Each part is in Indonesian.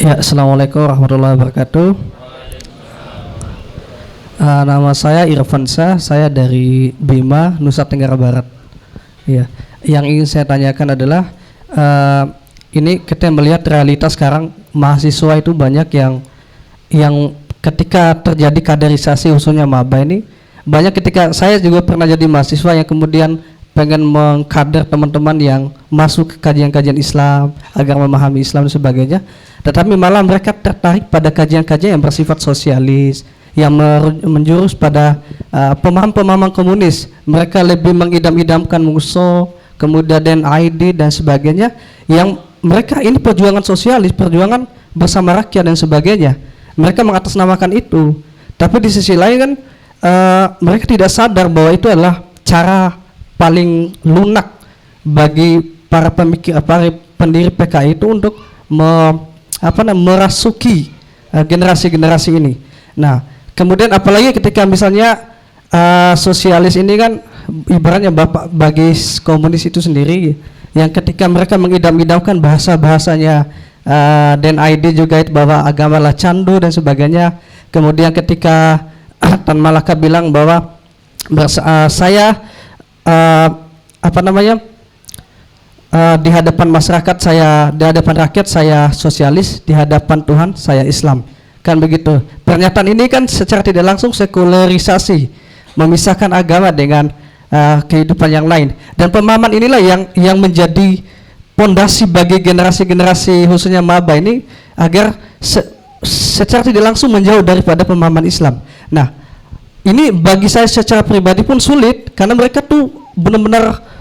Ya, Assalamualaikum warahmatullahi wabarakatuh. Nama saya Irfansyah, saya dari Bima, Nusa Tenggara Barat. Ya, yang ingin saya tanyakan adalah ini kita melihat realitas sekarang mahasiswa itu banyak yang ketika terjadi kaderisasi khususnya maba ini banyak, ketika saya juga pernah jadi mahasiswa yang kemudian pengen mengkader teman-teman yang masuk ke kajian-kajian Islam agar memahami Islam dan sebagainya, tetapi malah mereka tertarik pada kajian-kajian yang bersifat sosialis, yang menjurus pada pemahaman-pemahaman komunis. Mereka lebih mengidam-idamkan musuh, kemudian ID dan sebagainya, yang mereka ini perjuangan sosialis, perjuangan bersama rakyat dan sebagainya. Mereka mengatasnamakan itu, tapi di sisi lain kan mereka tidak sadar bahwa itu adalah cara paling lunak bagi para pemikir, para pendiri PKI itu untuk merasuki generasi-generasi ini. Nah, kemudian apalagi ketika misalnya sosialis ini kan ibaratnya bapak bagi komunis itu sendiri, yang ketika mereka mengidam-idamkan bahasa-bahasanya dan ID juga itu bahwa agama lah candu dan sebagainya. Kemudian ketika Tan Malaka bilang bahwa saya di hadapan masyarakat saya, di hadapan rakyat saya sosialis, di hadapan Tuhan saya Islam, kan begitu. Pernyataan ini kan secara tidak langsung sekularisasi, memisahkan agama dengan kehidupan yang lain, dan pemahaman inilah yang menjadi pondasi bagi generasi-generasi khususnya maba ini agar secara tidak langsung menjauh daripada pemahaman Islam. Nah, ini bagi saya secara pribadi pun sulit, karena mereka tuh benar-benar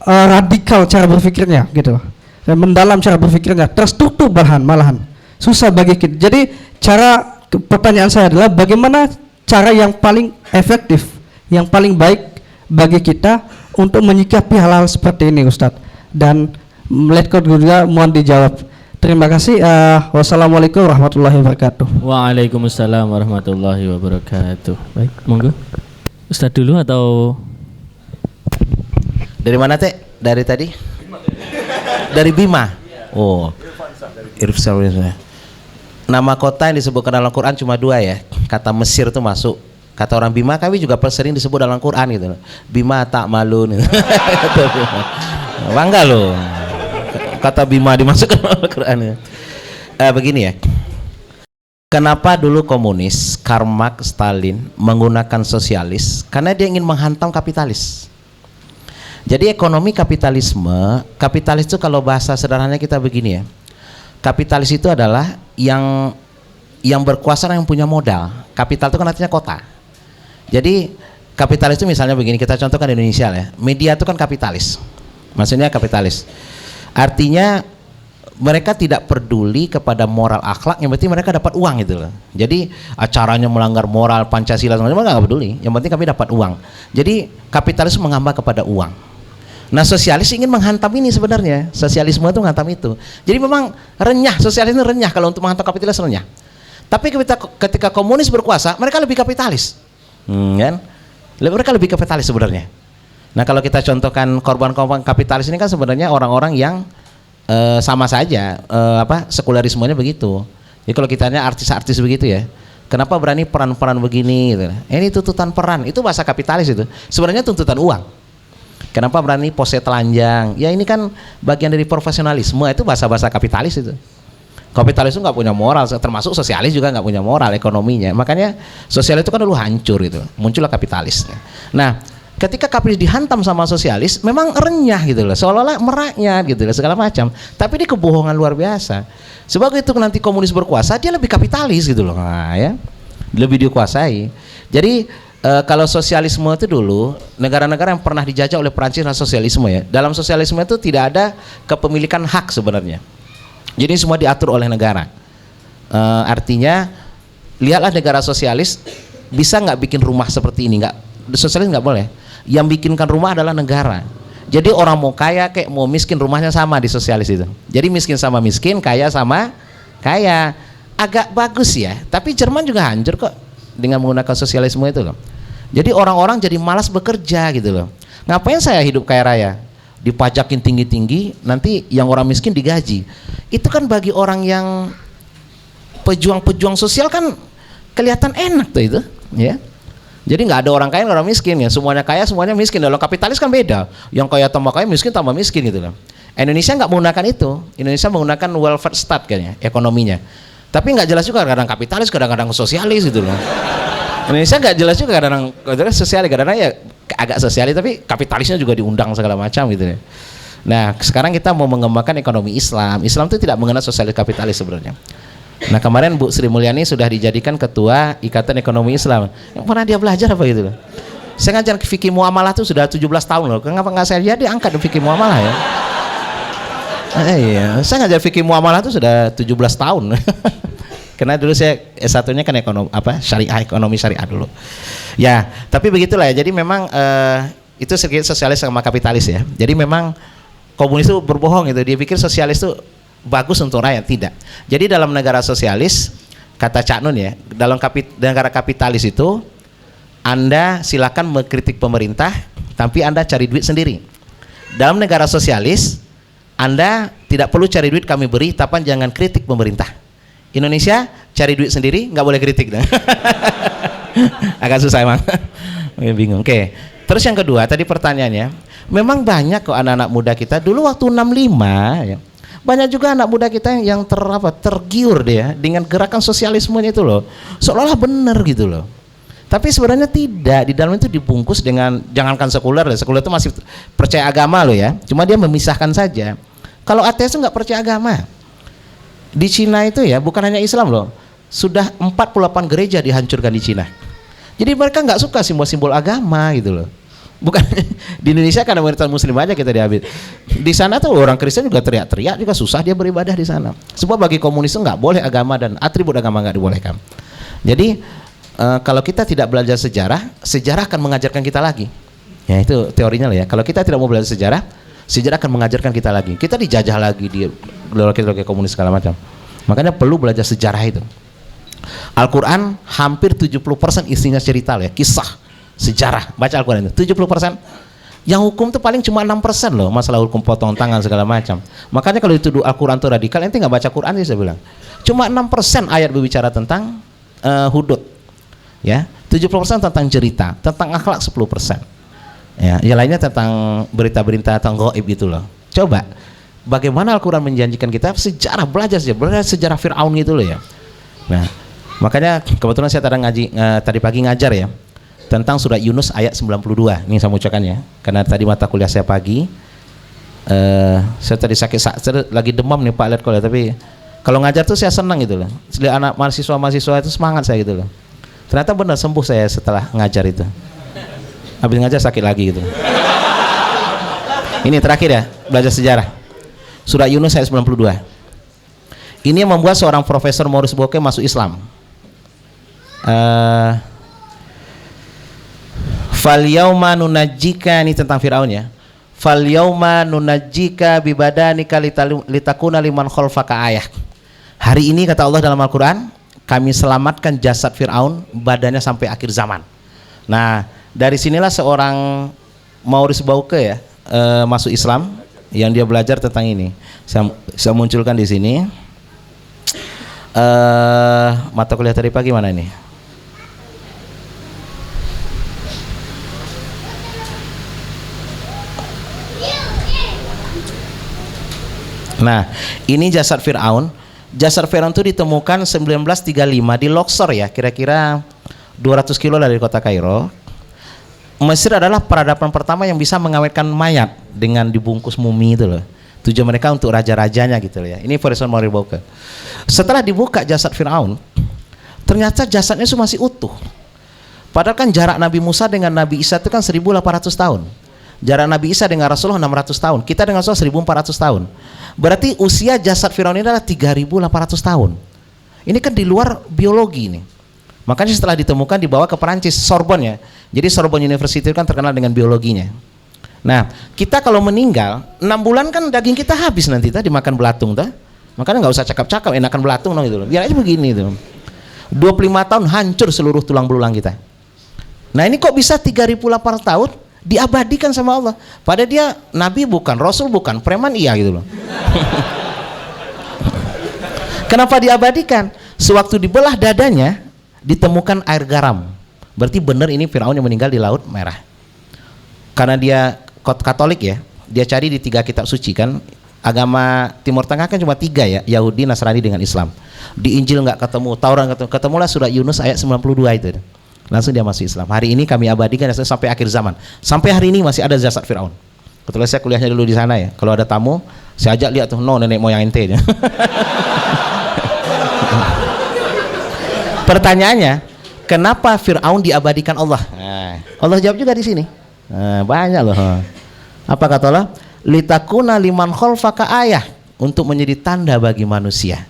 radikal cara berpikirnya gitu, dan mendalam cara berpikirnya, terstruktur malahan susah bagi kita. Jadi pertanyaan saya adalah bagaimana cara yang paling efektif, yang paling baik bagi kita untuk menyikapi hal-hal seperti ini, Ustadz, dan melihat juga mohon dijawab. Terima kasih. Wassalamualaikum warahmatullahi wabarakatuh. Waalaikumsalam warahmatullahi wabarakatuh. Baik, monggo. Ustadz dulu atau dari mana teh? Dari tadi? Dari Bima. Oh, Irfansyah. Nama kota yang disebutkan dalam Quran cuma 2 ya. Kata Mesir itu masuk. Kata orang Bima kami juga sering disebut dalam Quran gitu. Bima tak malun. Bangga loh. Kata Bima dimasukkan dalam Quran. Begini ya. Kenapa dulu komunis, Karl Marx, Stalin menggunakan sosialis? Karena dia ingin menghantam kapitalis. Jadi ekonomi kapitalis itu kalau bahasa sederhananya kita begini ya. Kapitalis itu adalah yang berkuasa dan yang punya modal. Kapital itu kan artinya kota. Jadi kapitalis itu misalnya begini, kita contohkan di Indonesia ya. Media itu kan kapitalis. Maksudnya kapitalis. Artinya mereka tidak peduli kepada moral akhlak, yang penting mereka dapat uang gitu loh. Jadi acaranya melanggar moral Pancasila mereka nggak peduli, yang penting kami dapat uang. Jadi kapitalis mengambah kepada uang. Nah, sosialis ingin menghantam ini sebenarnya. Sosialisme itu menghantam itu. Jadi memang renyah, sosialisme renyah kalau untuk menghantam kapitalis renyah. Tapi ketika komunis berkuasa, mereka lebih kapitalis. Kan? Mereka lebih kapitalis sebenarnya. Nah, kalau kita contohkan korban-korban kapitalis ini kan sebenarnya orang-orang yang sama saja sekularismenya begitu. Jadi kalau kita tanya artis-artis begitu ya, kenapa berani peran-peran begini gitu. Ini tuntutan peran, itu bahasa kapitalis itu. Sebenarnya tuntutan uang. Kenapa berani pose telanjang? Ya ini kan bagian dari profesionalisme, itu bahasa-bahasa kapitalis itu. Kapitalis itu nggak punya moral, termasuk sosialis juga nggak punya moral ekonominya. Makanya sosialis itu kan dulu hancur itu, muncullah kapitalis. Nah, ketika kapitalis dihantam sama sosialis, memang renyah gitu loh, seolah-olah merakyat gitu loh, segala macam. Tapi ini kebohongan luar biasa. Sebab itu nanti komunis berkuasa, dia lebih kapitalis gitu loh, nah, ya, lebih dikuasai. Jadi kalau sosialisme itu dulu, negara-negara yang pernah dijajah oleh Perancis dan sosialisme ya, dalam sosialisme itu tidak ada kepemilikan hak sebenarnya. Jadi semua diatur oleh negara. Artinya, lihatlah negara sosialis bisa nggak bikin rumah seperti ini? Nggak, sosialis nggak boleh. Yang bikinkan rumah adalah negara. Jadi orang mau kaya kayak mau miskin, rumahnya sama di sosialis itu. Jadi miskin sama miskin, kaya sama kaya. Agak bagus ya. Tapi Jerman juga hancur kok dengan menggunakan sosialisme itu loh. Jadi orang-orang jadi malas bekerja gitu loh. Ngapain saya hidup kaya raya? Dipajakin tinggi-tinggi, nanti yang orang miskin digaji. Itu kan bagi orang yang pejuang-pejuang sosial kan kelihatan enak tuh itu, ya. Jadi nggak ada orang kaya, orang miskin ya. Semuanya kaya, semuanya miskin. Dalam kapitalis kan beda. Yang kaya tambah kaya, miskin tambah miskin gitu loh. Indonesia nggak menggunakan itu. Indonesia menggunakan welfare state kayaknya, ekonominya. Tapi nggak jelas juga, kadang-kadang kapitalis, kadang-kadang sosialis gitu loh. Indonesia nggak jelas juga, kadang-kadang sosialis, kadang-kadang ya agak sosialis, tapi kapitalisnya juga diundang segala macam gitu ya. Nah, sekarang kita mau mengembangkan ekonomi Islam. Islam itu tidak mengenal sosialis kapitalis sebenarnya. Nah, kemarin Bu Sri Mulyani sudah dijadikan ketua Ikatan Ekonomi Islam. Yang pernah dia belajar apa gitu loh. Saya ngajar fikih muamalah tuh sudah 17 tahun loh. Kenapa nggak saya jadi angkat fikih muamalah ya? Iya, saya ngajar fikih muamalah tuh sudah 17 tahun. Karena dulu saya S1-nya kan syariah, ekonomi syariah dulu. Ya, tapi begitulah ya. Jadi memang itu sedikit sosialis sama kapitalis ya. Jadi memang komunis itu berbohong itu. Dia pikir sosialis itu bagus untuk rakyat, tidak. Jadi dalam negara sosialis, kata Cak Nun ya, dalam negara kapitalis itu Anda silakan mengkritik pemerintah, tapi Anda cari duit sendiri. Dalam negara sosialis, Anda tidak perlu cari duit kami beri, tapi jangan kritik pemerintah. Indonesia cari duit sendiri, nggak boleh kritik. Agak susah emang. Bingung. Oke. Terus yang kedua, tadi pertanyaannya, memang banyak kok anak-anak muda kita dulu waktu 65 ya. Banyak juga anak muda kita yang tergiur dia dengan gerakan sosialismenya itu loh, seolah-olah benar gitu loh. Tapi sebenarnya tidak, di dalam itu dibungkus dengan, jangankan sekuler itu masih percaya agama loh ya, cuma dia memisahkan saja. Kalau ateis itu nggak percaya agama. Di Cina itu ya, bukan hanya Islam loh, sudah 48 gereja dihancurkan di Cina. Jadi mereka nggak suka simbol-simbol agama gitu loh. Bukan di Indonesia karena mayoritas muslim aja kita diambil. Di sana tuh orang Kristen juga teriak-teriak, juga susah dia beribadah di sana. Sebab bagi komunis itu nggak boleh agama dan atribut agama nggak dibolehkan. Jadi kalau kita tidak belajar sejarah, sejarah akan mengajarkan kita lagi. Ya itu teorinya lah ya. Kalau kita tidak mau belajar sejarah, sejarah akan mengajarkan kita lagi. Kita dijajah lagi di ideologi komunis segala macam. Makanya perlu belajar sejarah itu. Al-Quran hampir 70% isinya cerita lah ya, kisah. Sejarah, baca Al-Quran itu 70%. Yang hukum tuh paling cuma 6% loh, masalah hukum potong tangan segala macam. Makanya kalau dituduh Al-Quran itu radikal, ente nggak baca Quran sih saya bilang. Cuma 6% ayat berbicara tentang hudud, ya 70% tentang cerita, tentang akhlak 10%. Ya, yang lainnya tentang berita-berita tentang gaib gitu loh. Coba, bagaimana Al-Quran menjanjikan kita sejarah, belajar sejarah Fir'aun gitu loh ya. Nah, makanya kebetulan saya tadi pagi ngajar ya tentang surat Yunus ayat 92. Ini saya ucapkan ya, karena tadi mata kuliah saya pagi. Saya tadi saya lagi demam nih Pak lihat kuliah, tapi kalau ngajar tuh saya senang gitu loh. Lihat anak mahasiswa itu semangat saya gitu loh. Ternyata benar sembuh saya setelah ngajar itu. Habis ngajar sakit lagi gitu. Ini terakhir ya, belajar sejarah. Surat Yunus ayat 92. Ini yang membuat seorang Profesor Maurice Bucaille masuk Islam. Fal yauma nunajjika, ini tentang Firaun ya. Fal yauma nunajjika bibadanika litakuna liman khalfaka ayah. Hari ini kata Allah dalam Al-Qur'an, kami selamatkan jasad Firaun, badannya sampai akhir zaman. Nah, dari sinilah seorang Maurice Bucaille ya masuk Islam, yang dia belajar tentang ini. Saya munculkan di sini. Mata kuliah tadi pagi mana ini? Nah, ini jasad Fir'aun. Jasad Fir'aun itu ditemukan 1935 di Luxor ya, kira-kira 200 kilo dari kota Kairo. Mesir adalah peradaban pertama yang bisa mengawetkan mayat dengan dibungkus mumi itu loh. Tujuan mereka untuk raja-rajanya gitu loh ya. Ini Profesor Maurice Bucaille. Setelah dibuka jasad Fir'aun, ternyata jasadnya itu masih utuh. Padahal kan jarak Nabi Musa dengan Nabi Isa itu kan 1800 tahun. Jarak Nabi Isa dengan Rasulullah 600 tahun. Kita dengan Rasulullah 1400 tahun. Berarti usia jasad Firaun ini adalah 3800 tahun. Ini kan di luar biologi ini. Makanya setelah ditemukan dibawa ke Perancis, Sorbonne ya. Jadi Sorbonne University itu kan terkenal dengan biologinya. Nah, kita kalau meninggal 6 bulan kan daging kita habis nanti dimakan belatung tuh. Makanya nggak usah cakap-cakap, enakan belatung dong gitu loh. Biar aja begini itu. 25 tahun hancur seluruh tulang belulang kita. Nah, ini kok bisa 3800 tahun diabadikan sama Allah? Padahal dia nabi bukan, rasul bukan, preman iya gitu loh. Kenapa diabadikan? Sewaktu dibelah dadanya ditemukan air garam. Berarti benar ini Firaun yang meninggal di Laut Merah. Karena dia Katolik ya, dia cari di 3 kitab suci kan. Agama Timur Tengah kan cuma 3 ya, Yahudi, Nasrani dengan Islam. Di Injil nggak ketemu, Taurat nggak ketemu, ketemulah surah Yunus ayat 92 itu. Langsung dia masuk Islam. Hari ini kami abadikan sampai akhir zaman. Sampai hari ini masih ada jasad Firaun. Kebetulan saya kuliahnya dulu di sana ya. Kalau ada tamu, saya ajak lihat tuh, nenek moyang ente. Pertanyaannya, kenapa Firaun diabadikan Allah? Nah, Allah jawab juga di sini. Nah, banyak loh. Apa kata Allah? Litakuna liman khalfaka ayah, untuk menjadi tanda bagi manusia.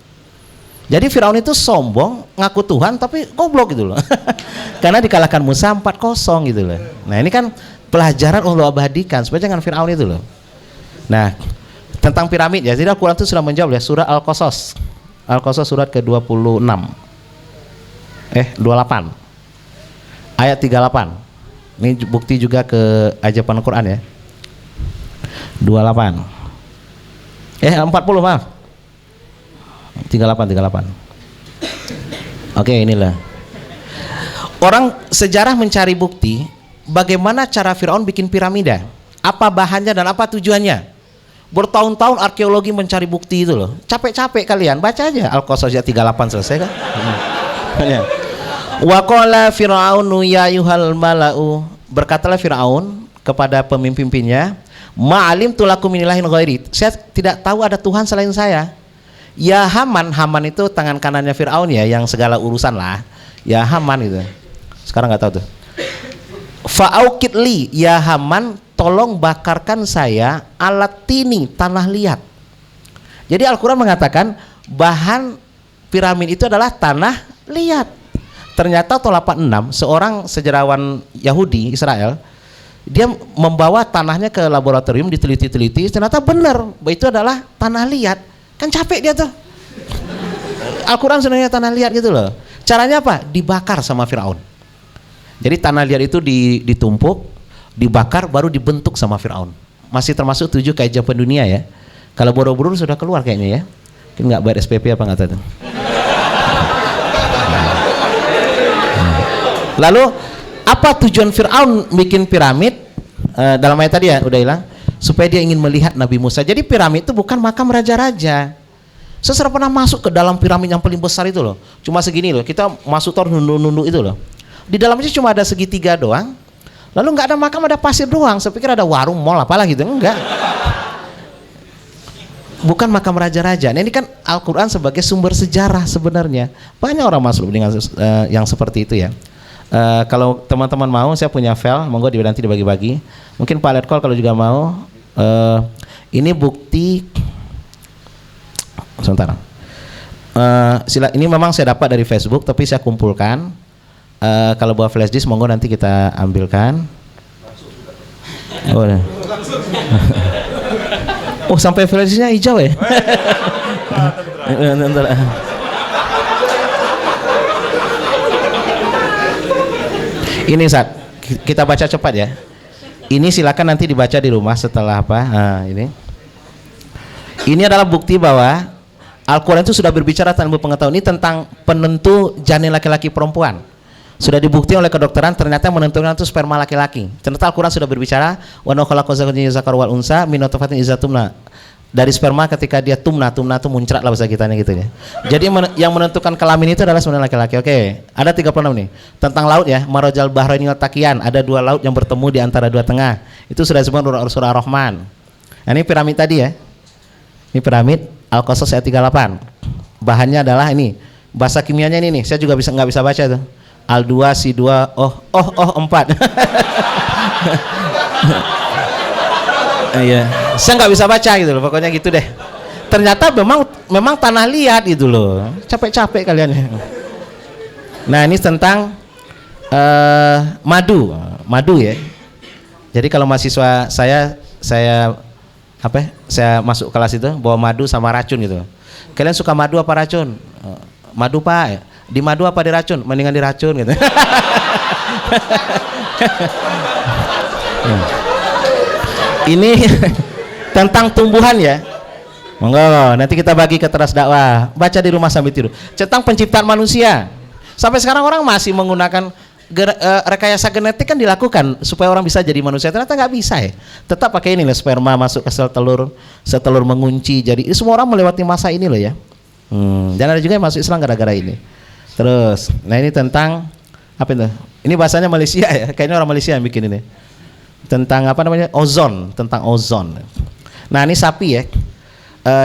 Jadi Firaun itu sombong, ngaku Tuhan tapi goblok gitu loh. Karena dikalahkan Musa 4-0 gitu loh. Nah, ini kan pelajaran Allah abadikan supaya jangan Firaun itu loh. Nah, tentang piramid ya. Jadi Al-Qur'an itu sudah menjawab ya, surah Al-Qasas. Al-Qasas surat ke-26. 28. Ayat 38. Ini bukti juga keajaban Al-Qur'an ya. 28. 40 maaf. 38. Oke, inilah. Orang sejarah mencari bukti bagaimana cara Firaun bikin piramida. Apa bahannya dan apa tujuannya. Bertahun-tahun arkeologi mencari bukti itu loh. Capek-capek kalian, baca aja Al-Qasas 38 selesai kan? Wa qala fir'aunu ya ayyuhal mala'u, berkatalah Firaun kepada pemimpin-pimpinnya, ma'alim tulakum inilahin ghairi, saya tidak tahu ada Tuhan selain saya. Ya Haman, Haman itu tangan kanannya Firaun ya, yang segala urusan lah. Ya Haman itu. Sekarang nggak tahu tuh. Fa'aukid li, ya Haman, tolong bakarkan saya alat tini, tanah liat. Jadi Al-Quran mengatakan bahan piramid itu adalah tanah liat. Ternyata tahun 86 seorang sejarawan Yahudi Israel, dia membawa tanahnya ke laboratorium, diteliti-teliti, ternyata benar itu adalah tanah liat. Kan capek dia tuh. Al-Quran sebenarnya tanah liat gitu loh. Caranya apa? Dibakar sama Firaun. Jadi tanah liat itu ditumpuk, dibakar, baru dibentuk sama Firaun. Masih termasuk 7 keajaiban dunia ya. Kalau Borobudur sudah keluar kayaknya ya. Mungkin nggak bayar SPP apa nggak tahu. Lalu apa tujuan Firaun bikin piramid? Dalam ayat tadi ya udah hilang. Supaya dia ingin melihat Nabi Musa. Jadi piramid itu bukan makam raja-raja. Saya sudah pernah masuk ke dalam piramid yang paling besar itu loh. Cuma segini loh. Kita masuk nunduk-nunduk itu loh. Di dalamnya cuma ada segitiga doang. Lalu nggak ada makam, ada pasir doang. Saya pikir ada warung, mall apalah gitu. Enggak. Bukan makam raja-raja. Nah, ini kan Al-Quran sebagai sumber sejarah sebenarnya. Banyak orang masuk dengan yang seperti itu ya. Kalau teman-teman mau, saya punya file, monggo nanti dibagi-bagi. Mungkin Pak Letkol kalau juga mau. Ini bukti. Sebentar. Ini memang saya dapat dari Facebook, tapi saya kumpulkan. Kalau bawa flash disk, monggo nanti kita ambilkan. Oh, sampai flash disknya hijau ya? Ini Ustaz, kita baca cepat ya. Ini silakan nanti dibaca di rumah setelah apa? Ini adalah bukti bahwa Al-Quran itu sudah berbicara tentang pengetahuan ini tentang penentu janin laki-laki perempuan. Sudah dibukti oleh kedokteran, ternyata menentukan itu sperma laki-laki. Ternyata Al-Quran sudah berbicara wa nakhalaqu zakar wal unsa min nutfatin idza tumna. Dari sperma ketika dia tumna itu muncrat lah bahasa kitanya gitu ya. Jadi yang menentukan kelamin itu adalah sebenarnya laki-laki. Oke, ada 36 nih. Tentang laut ya, marajal bahraini taqiyan, ada 2 laut yang bertemu di antara 2 tengah. Itu sudah disebut surah Ar-Rahman. Nah, ini piramid tadi ya. Ini piramid Al-Qasas ayat 38. Bahannya adalah ini. Bahasa kimianya ini nih, saya juga nggak bisa baca tuh. Al2 Si2 4. Iya, saya nggak bisa baca gitu loh, pokoknya gitu deh. Ternyata memang tanah liat gitu loh. Capek-capek kalian ya. Nah, ini tentang madu ya. Jadi kalau mahasiswa saya masuk kelas itu bawa madu sama racun gitu. Kalian suka madu apa racun? Madu Pak. Di madu apa di racun? Mendingan di racun gitu. Ini tentang tumbuhan ya. Monggo, nanti kita bagi ke teras dakwah. Baca di rumah sambil tidur. Tentang penciptaan manusia. Sampai sekarang orang masih menggunakan rekayasa genetik kan dilakukan supaya orang bisa jadi manusia. Ternyata nggak bisa ya. Tetap pakai ini loh, sperma masuk ke sel telur mengunci. Jadi semua orang melewati masa ini loh ya. Dan ada juga yang masuk Islam gara-gara ini. Terus, nah ini tentang apa itu? Ini bahasanya Malaysia ya. Kayaknya orang Malaysia yang bikin ini. Tentang apa namanya? Ozon, tentang ozon. Nah ini sapi ya.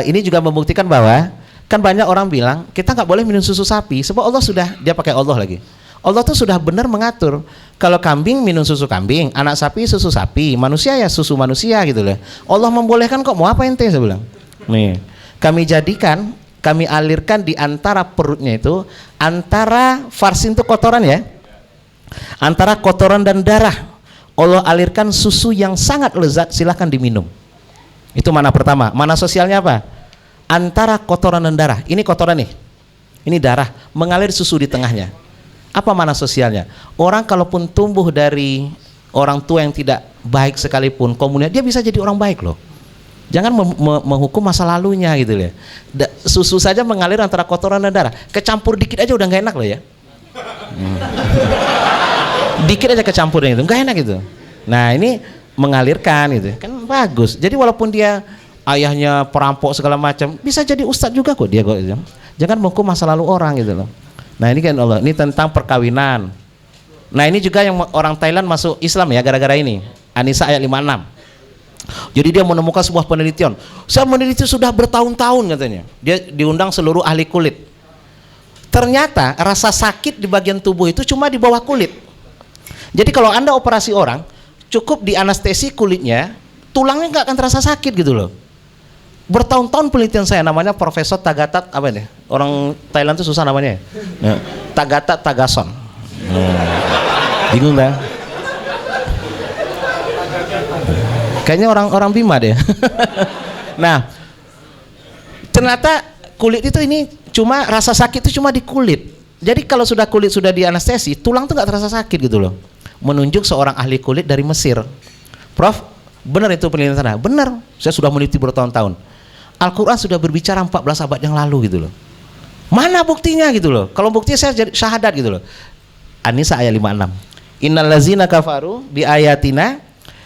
Ini juga membuktikan bahwa kan banyak orang bilang kita nggak boleh minum susu sapi sebab Allah sudah, dia pakai Allah lagi. Allah tuh sudah benar mengatur. Kalau kambing minum susu kambing, anak sapi susu sapi, manusia ya susu manusia gitu loh. Allah membolehkan kok, mau apa ente, saya bilang. Nih, kami alirkan di antara perutnya itu, antara farsin itu kotoran ya, antara kotoran dan darah. Allah alirkan susu yang sangat lezat, silahkan diminum. Itu mana pertama. Mana sosialnya apa? Antara kotoran dan darah. Ini kotoran nih, ini darah, mengalir susu di tengahnya. Apa mana sosialnya? Orang kalaupun tumbuh dari orang tua yang tidak baik sekalipun, komunnya, dia bisa jadi orang baik loh. Jangan menghukum masa lalunya gitu ya. Susu saja mengalir antara kotoran dan darah. Kecampur dikit aja udah nggak enak loh ya. Dikit aja kecampurnya itu nggak enak gitu. Nah ini mengalirkan gitu kan bagus. Jadi walaupun dia ayahnya perampok segala macam, bisa jadi ustadz juga kok dia kok. Jangan menghukum masa lalu orang gitu loh. Nah ini kan Allah, ini tentang perkawinan. Nah ini juga yang orang Thailand masuk Islam ya gara-gara ini. An-Nisa ayat 56. Jadi dia menemukan sebuah penelitian. Saya meneliti sudah bertahun-tahun katanya. Dia diundang seluruh ahli kulit. Ternyata rasa sakit di bagian tubuh itu cuma di bawah kulit. Jadi kalau Anda operasi orang, cukup di anestesi kulitnya, tulangnya nggak akan terasa sakit gitu loh. Bertahun-tahun penelitian saya, namanya Profesor Tagatat apa nih? Orang Thailand itu susah namanya. Ya. Tagatat Tagason. Bingung dah. Kayaknya orang Bima deh. Nah, ternyata kulit itu ini cuma rasa sakit itu cuma di kulit. Jadi kalau sudah kulit sudah di anestesi, tulang tuh nggak terasa sakit gitu loh. Menunjuk seorang ahli kulit dari Mesir. Prof, benar itu penelitian sana? Benar, saya sudah meneliti bertahun-tahun. Al-Quran sudah berbicara 14 abad yang lalu gitu loh. Mana buktinya gitu loh? Kalau buktinya saya jadi syahadat gitu loh. An-Nisa ayat 56. Innal ladzina kafaru bi ayatina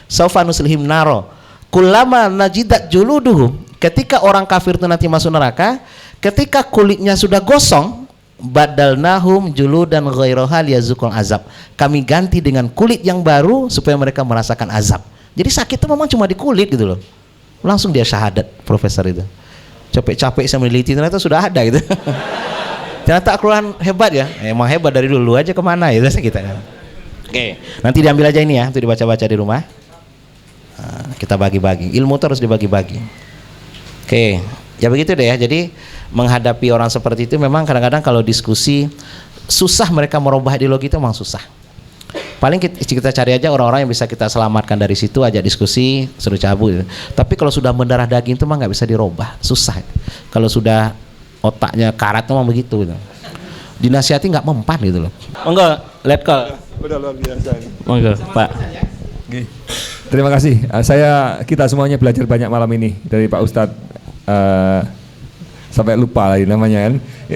saufa nuslihim naro. Kullama najidat juluduhum. Ketika orang kafir itu nanti masuk neraka, ketika kulitnya sudah gosong, badalnahum juludan ghairaha liyazuqul azab. Kami ganti dengan kulit yang baru supaya mereka merasakan azab. Jadi sakit itu memang cuma di kulit gitu loh. Langsung dia syahadat profesor itu. Capek-capek saya meneliti ternyata sudah ada gitu. Ternyata Al-Quran hebat ya. Emang hebat dari dulu aja kemana ya kita. Oke, nanti diambil aja ini ya untuk dibaca-baca di rumah. Nah, kita bagi-bagi. Ilmu terus dibagi-bagi. Oke, ya begitu deh ya. Jadi menghadapi orang seperti itu memang kadang-kadang kalau diskusi susah, mereka merubah ideologi itu memang susah. Paling kita cari aja orang-orang yang bisa kita selamatkan dari situ, ajak diskusi, suruh cabut gitu. Tapi kalau sudah mendarah daging itu mah nggak bisa dirubah, susah. Kalau sudah otaknya karat memang begitu gitu. Dinasihati nggak mempan gitu loh. Enggak, let call. Udah luar biasa. Monggo, Pak. Oke. Terima kasih. Kita semuanya belajar banyak malam ini dari Pak Ustadz. Sampai lupa lagi namanya kan.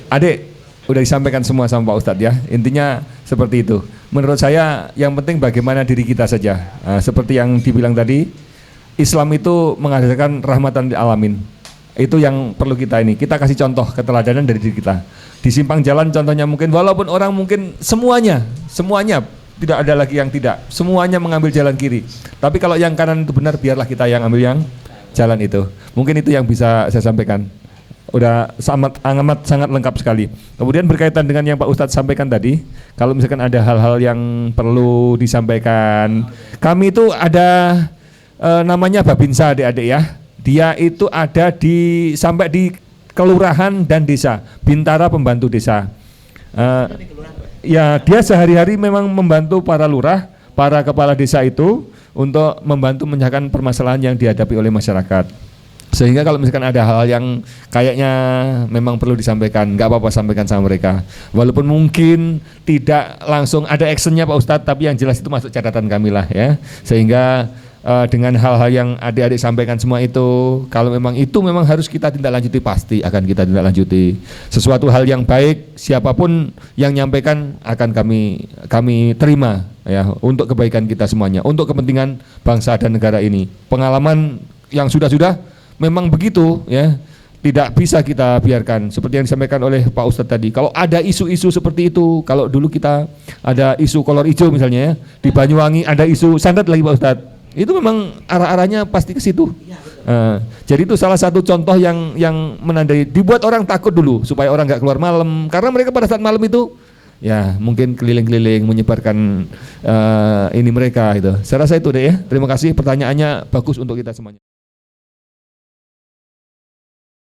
Adik, udah disampaikan semua sama Pak Ustadz ya. Intinya seperti itu. Menurut saya yang penting bagaimana diri kita saja. Seperti yang dibilang tadi, Islam itu menghadirkan rahmatan lil alamin. Itu yang perlu kita ini. Kita kasih contoh keteladanan dari diri kita. Di simpang jalan contohnya mungkin, walaupun orang mungkin semuanya tidak ada lagi yang tidak. Semuanya mengambil jalan kiri. Tapi kalau yang kanan itu benar, biarlah kita yang ambil yang jalan itu. Mungkin itu yang bisa saya sampaikan. Udah amat sangat lengkap sekali. Kemudian berkaitan dengan yang Pak Ustadz sampaikan tadi, kalau misalkan ada hal-hal yang perlu disampaikan, kami itu ada namanya Babinsa adik-adik ya. Dia itu ada sampai di kelurahan dan desa, Bintara Pembantu Desa. Ya dia sehari-hari memang membantu para lurah, para kepala desa itu untuk membantu menyelesaikan permasalahan yang dihadapi oleh masyarakat. Sehingga kalau misalkan ada hal yang kayaknya memang perlu disampaikan, nggak apa-apa sampaikan sama mereka. Walaupun mungkin tidak langsung ada actionnya Pak Ustadz, tapi yang jelas itu masuk catatan kami lah ya. Sehingga dengan hal-hal yang adik-adik sampaikan semua itu, kalau memang harus kita tindak lanjuti, pasti akan kita tindak lanjuti. Sesuatu hal yang baik, siapapun yang nyampaikan akan kami terima ya, untuk kebaikan kita semuanya, untuk kepentingan bangsa dan negara ini. Pengalaman yang sudah memang begitu ya, tidak bisa kita biarkan. Seperti yang disampaikan oleh Pak Ustadz tadi, kalau ada isu-isu seperti itu, kalau dulu kita ada isu kolor hijau misalnya ya, di Banyuwangi ada isu santet lagi Pak Ustadz, itu memang arah-arahnya pasti ke situ. Jadi itu salah satu contoh yang menandai, dibuat orang takut dulu supaya orang nggak keluar malam, karena mereka pada saat malam itu ya mungkin keliling-keliling menyebarkan ini mereka itu. Saya rasa itu deh ya. Terima kasih, pertanyaannya bagus untuk kita semuanya.